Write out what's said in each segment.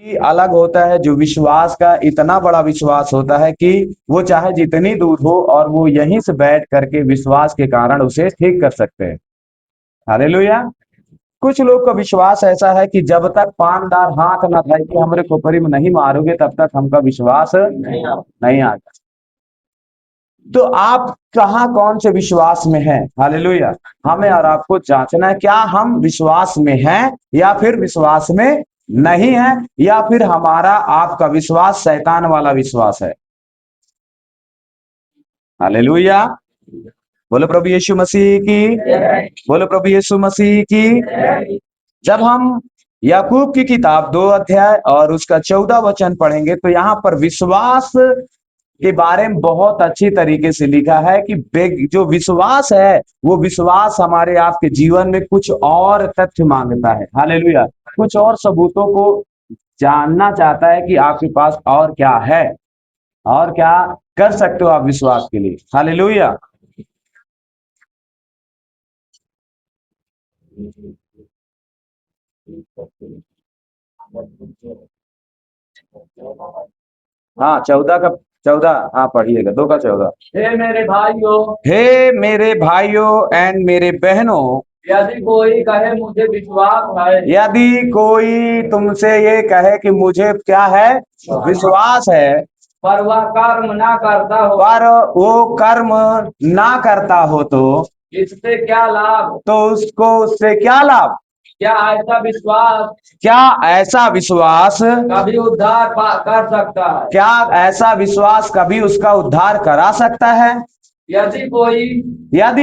अलग होता है, जो विश्वास का इतना बड़ा विश्वास होता है कि वो चाहे जितनी दूर हो और वो यहीं से बैठ करके विश्वास के कारण उसे ठीक कर सकते हैं। हालेलुया। कुछ लोग का विश्वास ऐसा है कि जब तक पानदार हाथ न थाई कि हमरे खोपड़ी में नहीं मारोगे तब तक हमका विश्वास नहीं आता। तो आप कहाँ कौन से विश्वास में हैं? हालेलुया। हमें और आपको जांचना है, क्या हम विश्वास में हैं या फिर विश्वास में नहीं है, या फिर हमारा आपका विश्वास शैतान वाला विश्वास है। हालेलुया। बोलो प्रभु यीशु मसीह की। बोलो प्रभु यीशु मसीह की। जब हम याकूब की किताब 2 अध्याय और उसका 14 वचन पढ़ेंगे तो यहाँ पर विश्वास के बारे में बहुत अच्छी तरीके से लिखा है कि जो विश्वास है वो विश्वास हमारे आपके जीवन में कुछ और तथ्य मांगता है। हालेलुया। कुछ और सबूतों को जानना चाहता है कि आपके पास और क्या है, और क्या कर सकते हो आप विश्वास के लिए। हालेलुया। हाँ 14 का 14, हाँ पढ़िएगा 2 का 14। हे मेरे भाइयों, हे मेरे भाइयों एंड मेरे बहनों, यदि कोई कहे मुझे विश्वास है यदि कोई तुमसे ये कहे कि मुझे क्या है, विश्वास है, पर वह कर्म ना करता हो, पर वो कर्म ना करता हो तो इससे क्या लाभ? उसको उससे क्या लाभ? क्या ऐसा विश्वास क्या ऐसा विश्वास कभी उद्धार कर सकता है? क्या ऐसा विश्वास कभी उसका उद्धार करा सकता है? यदि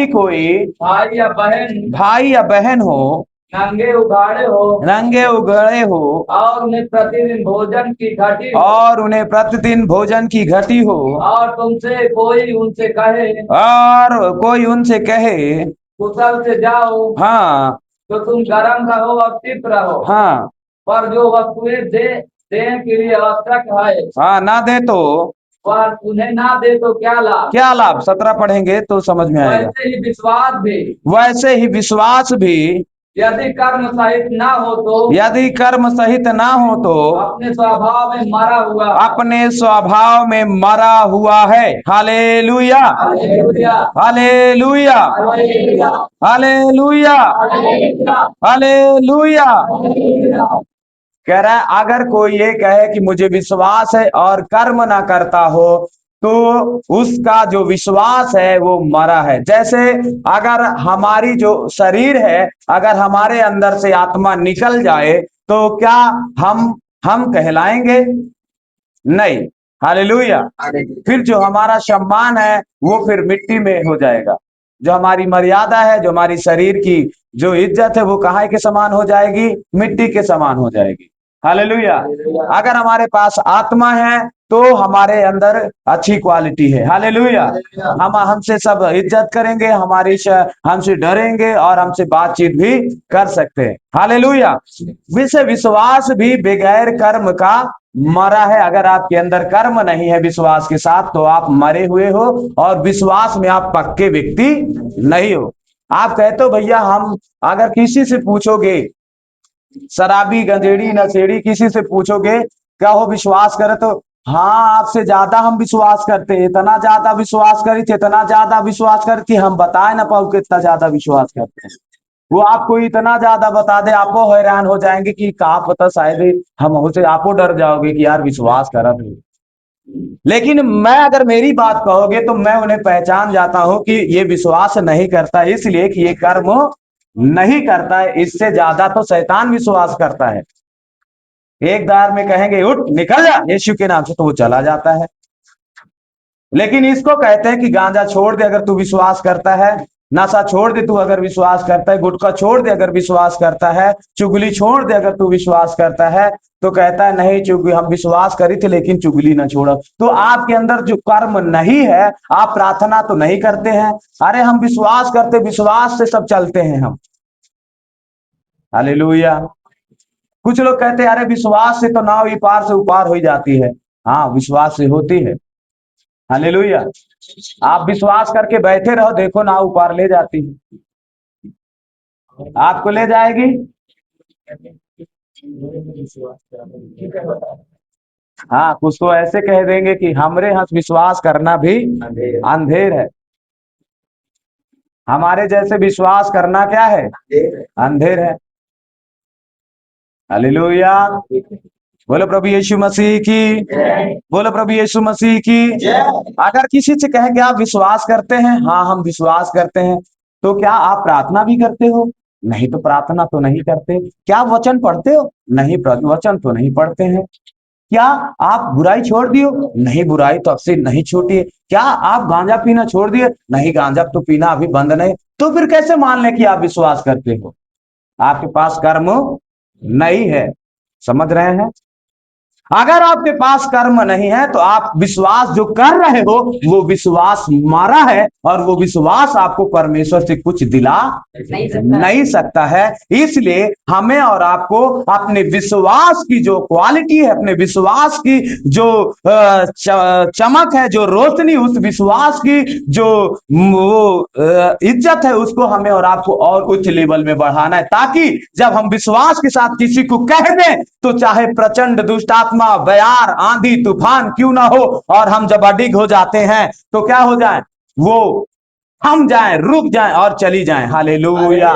कोई भाई या बहन हो, नंगे उघाड़े हो नंगे उगड़े हो, और उन्हें प्रतिदिन भोजन की घटी हो, और उन्हें प्रतिदिन भोजन की घटी हो, और तुमसे कोई उनसे कहे और कोई उनसे कहे कुशल से जाओ, हाँ, तो तुम गर्म रहो और तृप्त रहो। हाँ, पर जो वस्तुएं देह के लिए आवश्यक है, हाँ ना दे तो पर उन्हें ना दे तो क्या लाभ? क्या लाभ? 17 पढ़ेंगे तो समझ में आएगा। वैसे ही विश्वास भी वैसे ही विश्वास भी यदि कर्म सहित ना हो तो यदि कर्म सहित ना हो तो अपने स्वभाव में मरा हुआ अपने स्वभाव में मरा हुआ है। Hallelujah. Hallelujah, hallelujah. Hallelujah, hallelujah. Hallelujah. Hallelujah. कह रहा है अगर कोई ये कहे कि मुझे विश्वास है और कर्म ना करता हो तो उसका जो विश्वास है वो मरा है। जैसे अगर हमारी जो शरीर है, अगर हमारे अंदर से आत्मा निकल जाए तो क्या हम कहलाएंगे? नहीं। हालेलुया। फिर जो हमारा सम्मान है वो फिर मिट्टी में हो जाएगा। जो हमारी मर्यादा है, जो हमारी शरीर की जो इज्जत है वो कहाँ के समान हो जाएगी? मिट्टी के समान हो जाएगी। हालेलुया। अगर हमारे पास आत्मा है तो हमारे अंदर अच्छी क्वालिटी है। हालेलुया। हम हमसे सब इज्जत करेंगे, हमसे डरेंगे और हमसे बातचीत भी कर सकते हैं। हालेलुया। विश्वास भी बगैर कर्म का मरा है। अगर आपके अंदर कर्म नहीं है विश्वास के साथ तो आप मरे हुए हो और विश्वास में आप पक्के व्यक्ति नहीं हो। आप कहते हो भैया, हम अगर किसी से पूछोगे, शराबी गंजेड़ी नशेड़ी किसी से पूछोगे क्या हो विश्वास करे, तो हाँ आपसे ज्यादा हम विश्वास करते, इतना ज्यादा विश्वास करी थे, इतना ज्यादा विश्वास कर कि हम बताए ना पाओ कितना ज्यादा विश्वास करते हैं। वो आपको इतना ज्यादा बता दे, आपको हैरान हो जाएंगे कि कहा पता शायद हम होते, आपको डर जाओगे कि यार विश्वास करा थे। लेकिन मैं अगर मेरी बात कहोगे तो मैं उन्हें पहचान जाता हूं कि ये विश्वास नहीं करता इसलिए कि ये कर्म नहीं करता है। इससे ज्यादा तो शैतान विश्वास करता है। एक बार में कहेंगे उठ निकल जा यीशु के नाम से, तो वो चला जाता है। लेकिन इसको कहते हैं कि गांजा छोड़ दे अगर तू विश्वास करता है, नशा छोड़ दे तू अगर विश्वास करता है, गुटखा छोड़ दे अगर विश्वास करता है, चुगली छोड़ दे अगर तू विश्वास करता है, तो कहता है नहीं चुगली हम विश्वास करी थे लेकिन चुगली ना छोड़ा। तो आपके अंदर जो कर्म नहीं है, आप प्रार्थना तो नहीं करते हैं। अरे हम विश्वास करते, विश्वास से सब चलते हैं हम। हालेलुया। कुछ लोग कहते हैं अरे विश्वास से तो नाव ई पार से उपार हो जाती है। हाँ विश्वास से होती है। हालेलुया। आप विश्वास करके बैठे रहो, देखो नाव ऊपर ले जाती है, आपको ले जाएगी। हाँ, कुछ तो ऐसे कह देंगे कि हमरे हंस विश्वास करना भी अंधेर है। हमारे जैसे विश्वास करना क्या है? अंधेर है। हालेलुया। बोलो प्रभु यीशु मसीह की। बोलो प्रभु यीशु मसीह की। अगर किसी से कहे कि आप विश्वास करते हैं, हाँ हम विश्वास करते हैं, तो क्या आप प्रार्थना भी करते हो? नहीं, तो प्रार्थना तो नहीं करते। क्या आप वचन पढ़ते हो? नहीं, वचन तो नहीं पढ़ते हैं। क्या आप बुराई छोड़ दियो? नहीं, बुराई तो अब से नहीं छूटी है। क्या आप गांजा पीना छोड़ दिए? नहीं, गांजा तो पीना अभी बंद नहीं। तो फिर कैसे मान लें कि आप विश्वास करते हो? आपके पास कर्म नहीं है। समझ रहे हैं? अगर आपके पास कर्म नहीं है तो आप विश्वास जो कर रहे हो वो विश्वास मारा है, और वो विश्वास आपको परमेश्वर से कुछ दिला नहीं सकता है। इसलिए हमें और आपको अपने विश्वास की जो क्वालिटी है, अपने विश्वास की जो चमक है, जो रोशनी, उस विश्वास की जो इज्जत है, उसको हमें और आपको और उच्च लेवल में बढ़ाना है, ताकि जब हम विश्वास के साथ किसी को कह दें तो चाहे प्रचंड दुष्ट आत्मा, बयार, आंधी तूफान क्यों ना हो, और हम जब अडिग हो जाते हैं तो क्या हो जाए? वो हम जाएं, रुक जाएं और चली जाएं। हालेलुया।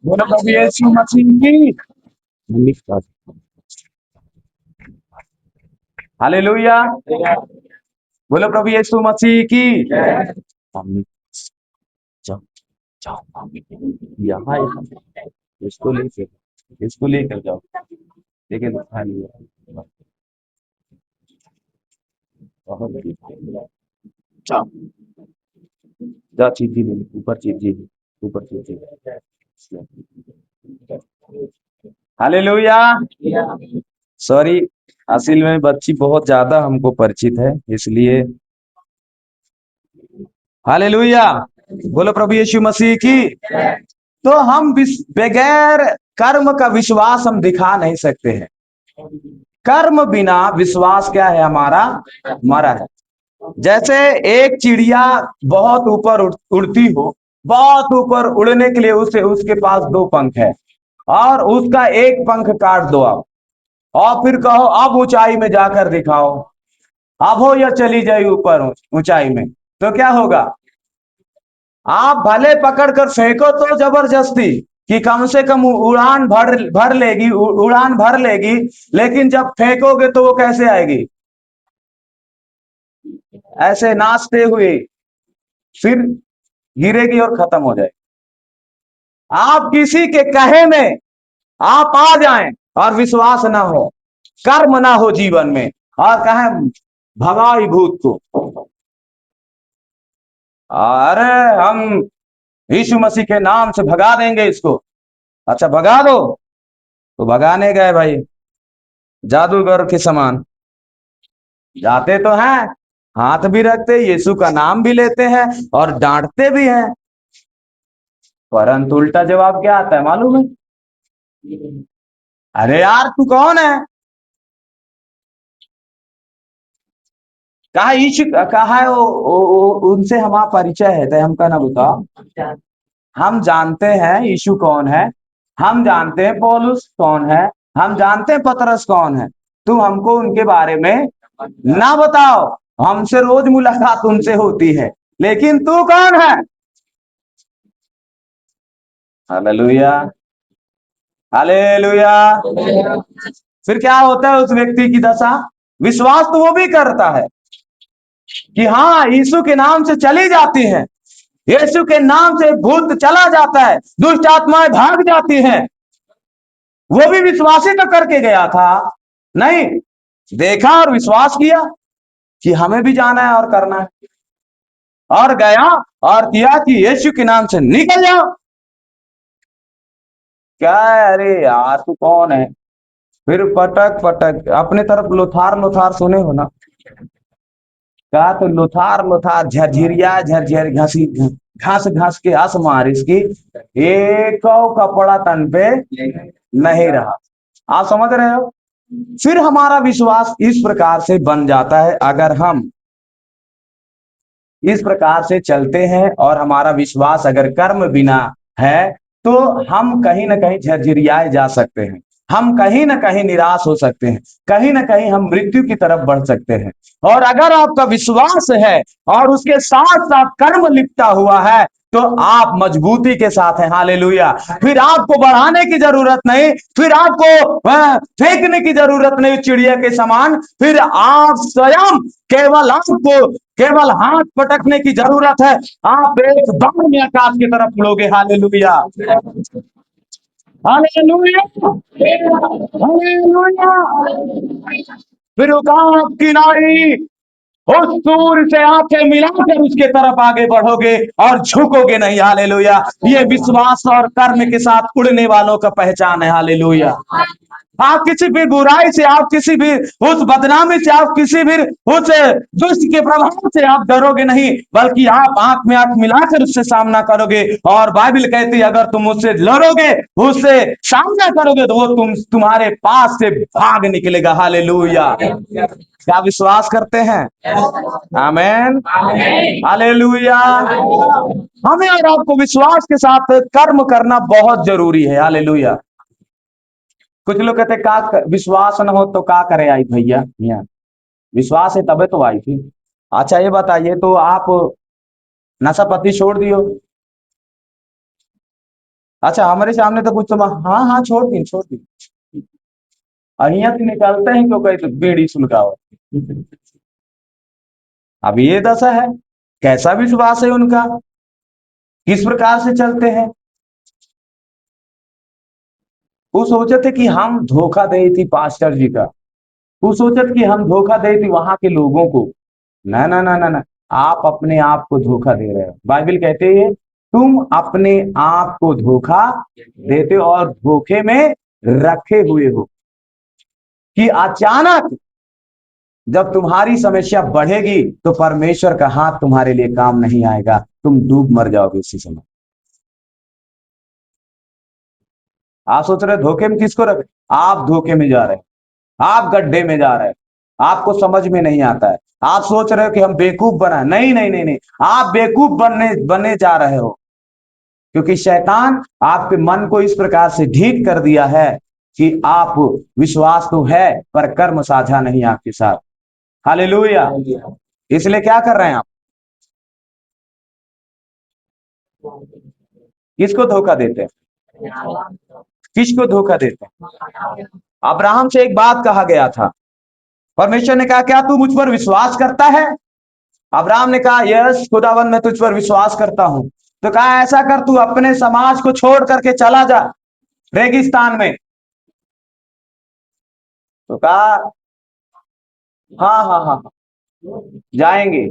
बोलो प्रभु यीशु मसीह की। हालेलुया। बोलो प्रभु यीशु मसीह की। मम्मी, जाओ जाओ मम्मी, यहाँ इसको लेकर, इसको लेकर जाओ, लेकिन खा लिया। जाओ, जा चीजी ले, ऊपर चीजी, ऊपर चीजी। हालेलुया। सॉरी, असल में बच्ची बहुत ज्यादा हमको परिचित है, इसलिए। हालेलुया। बोलो प्रभु यीशु मसीह की। तो हम बगैर कर्म का विश्वास हम दिखा नहीं सकते हैं। कर्म बिना विश्वास क्या है? हमारा मरा है। जैसे एक चिड़िया बहुत ऊपर उड़ती हो, बहुत ऊपर उड़ने के लिए उसे उसके पास दो पंख है, और उसका एक पंख काट दो आप, और फिर कहो अब ऊंचाई में जाकर दिखाओ, अब हो या चली जाए ऊपर ऊंचाई में, तो क्या होगा? आप भले पकड़कर फेंको तो जबरदस्ती कि कम से कम उड़ान भर भर लेगी, उड़ान भर लेगी, लेकिन जब फेंकोगे तो वो कैसे आएगी? ऐसे नाचते हुए फिर गिरेगी और खत्म हो जाएगी। आप किसी के कहे में आप आ जाएं और विश्वास ना हो, कर्म ना हो जीवन में, और कहें भगाई भूत को, अरे हम यीशु मसीह के नाम से भगा देंगे इसको। अच्छा, भगा दो। तो भगाने गए भाई, जादूगर के समान जाते तो हैं, हाथ भी रखते, यीशु का नाम भी लेते हैं और डांटते भी हैं, परंतु उल्टा जवाब क्या आता है मालूम है? अरे यार तू कौन है? कहा यीशु, कहा है उनसे हमारा परिचय है, तो हमका ना बताओ। हम जानते हैं यीशु कौन है, हम जानते हैं पौलुस कौन है, हम जानते हैं पतरस कौन है। तुम हमको उनके बारे में ना बताओ। हमसे रोज मुलाकात उनसे होती है, लेकिन तू कौन है? हालेलुया। हालेलुया। फिर क्या होता है उस व्यक्ति की दशा? विश्वास तो वो भी करता है कि हाँ यीशु के नाम से चली जाती है, यीशु के नाम से भूत चला जाता है, दुष्ट आत्माएं भाग जाती हैं। वो भी विश्वास ही तो करके गया था। नहीं, देखा और विश्वास किया कि हमें भी जाना है और करना है, और गया और किया कि यीशु के नाम से निकल जाओ। क्या है? अरे यार तू कौन है? फिर पटक पटक अपने तरफ लोथार लोथार सुने हो ना? कहा तो लोथार लोथार झरझिरिया झरझर घसी घास घास के हंस मार इसकी, एक कपड़ा तन पे नहीं रहा। आप समझ रहे हो? फिर हमारा विश्वास इस प्रकार से बन जाता है, अगर हम इस प्रकार से चलते हैं और हमारा विश्वास अगर कर्म बिना है, तो हम कहीं ना कहीं झरझिरियाए जा सकते हैं। हम कहीं ना कहीं निराश हो सकते हैं, कहीं ना कहीं हम मृत्यु की तरफ बढ़ सकते हैं। और अगर आपका विश्वास है और उसके साथ साथ कर्म लिपटा हुआ है, तो आप मजबूती के साथ हैं। हालेलुया। फिर आपको बढ़ाने की जरूरत नहीं, फिर आपको फेंकने की जरूरत नहीं चिड़िया के समान। फिर आप स्वयं केवल हाथ पटकने की जरूरत है। आप एक दौड़ में आकाश की तरफ उड़ोगे। हालेलुया। हालेलुया। हालेलुया। फिर आप किनारी उस सूर्य से आंखें मिलाकर उसके तरफ आगे बढ़ोगे और झुकोगे नहीं। हालेलुया। ये विश्वास और कर्म के साथ उड़ने वालों का पहचान है। हालेलुया। आप किसी भी बुराई से, आप किसी भी उस बदनामी से, आप किसी भी उस दुष्ट के प्रभाव से आप डरोगे नहीं, बल्कि आप आंख में आंख मिलाकर उससे सामना करोगे। और बाइबल कहती है अगर तुम उससे लड़ोगे, उससे सामना करोगे, तो वो तुम्हारे पास से भाग निकलेगा। हालेलुया। क्या विश्वास करते हैं? आमेन। हालेलुया। हमें और आपको विश्वास के साथ कर्म करना बहुत जरूरी है। हालेलुया। कुछ लोग कहते का विश्वास न हो तो का करे आई भैया, यहाँ विश्वास है तबे तो आई थी। अच्छा ये बताइए, तो आप नशा पत्ती छोड़ दियो। अच्छा हमारे सामने तो कुछ हाँ हाँ छोड़ दी। अहिया से निकलते हैं क्यों कहीं तो बीड़ी सुलगाओ। अब ये दशा है। कैसा विश्वास है उनका, किस प्रकार से चलते हैं। वो सोचे थे कि हम धोखा दे थी पास्टर जी का, वो सोचत कि हम धोखा दे थी वहां के लोगों को। ना ना ना ना ना, आप अपने आप को धोखा दे रहे हो। बाइबल कहते है तुम अपने आप को धोखा देते हो और धोखे में रखे हुए हो कि अचानक जब तुम्हारी समस्या बढ़ेगी तो परमेश्वर का हाथ तुम्हारे लिए काम नहीं आएगा, तुम डूब मर जाओगे उसी समय। आप सोच रहे धोखे में किसको रख, आप धोखे में जा रहे हैं, आप गड्ढे में जा रहे हैं, आपको समझ में नहीं आता है। आप सोच रहे हो कि हम बेवकूफ बना, नहीं नहीं नहीं नहीं, आप बेवकूफ बनने बनने जा रहे हो। क्योंकि शैतान आपके मन को इस प्रकार से ढीठ कर दिया है कि आप विश्वास तो है पर कर्म साझा नहीं आपके साथ। हालेलुया। इसलिए क्या कर रहे हैं आप, किसको धोखा देते हैं, किसको धोखा देते हैं। अब्राहम से एक बात कहा गया था, परमेश्वर ने कहा क्या तू मुझ पर विश्वास करता है। अब्राहम ने कहा यस खुदावन मैं तुझ पर विश्वास करता हूं। तो कहा ऐसा कर तू अपने समाज को छोड़ करके चला जा रेगिस्तान में। तो कहा हाँ हाँ हाँ हाँ, जाएंगे।